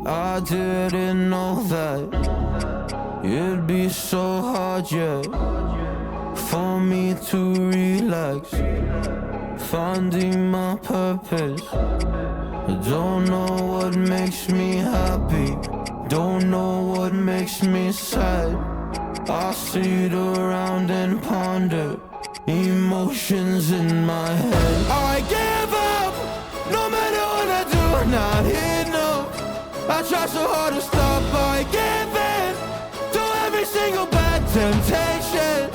I didn't know that it'd be so hard yet for me to relax, finding my purpose. I don't know what makes me happy, don't know what makes me sad. I sit around and ponder emotions in my head. I give up, no matter what I do, not enough. I try so hard to stop, I give in to every single bad temptation.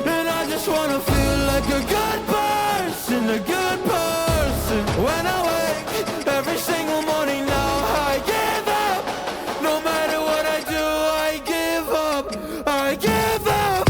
And I just wanna feel like a good person, a good person. When I wake every single morning now, I give up. No matter what I do, I give up, I give up.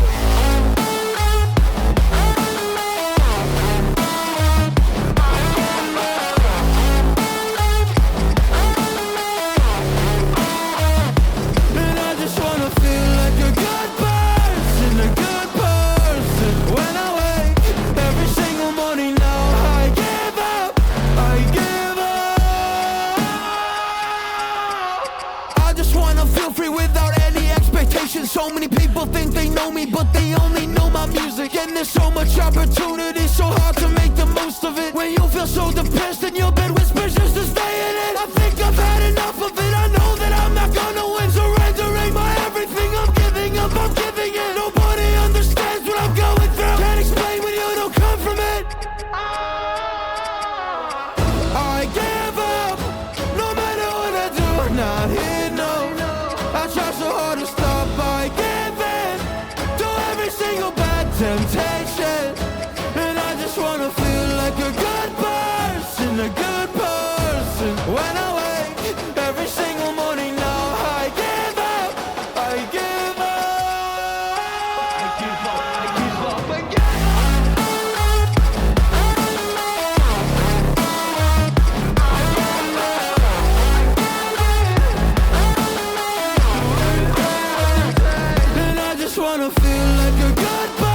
And I just wanna feel like a good person, a good person. When I wake every single morning now, I give up, I give up. I just wanna feel free without any expectations. So many people think they know me, but they only know my music. And there's so much opportunity, so hard to make the most of it. When you feel so depressed and your bed whispers just to stay in it, I think I've had enough of it. I know that I'm not gonna win. Surrendering my everything, I'm giving up, I'm giving in. Nobody understands what I'm going through. Can't explain when you don't come from it. I give up, no matter what I do, not enough. I try so hard to stop, I give in to every single bad temptation. And I just wanna feel like a good person, a good person. When I wake every single morning now, I give up, I give up. I give up, I give up, I give up. And I just wanna feel like a good person.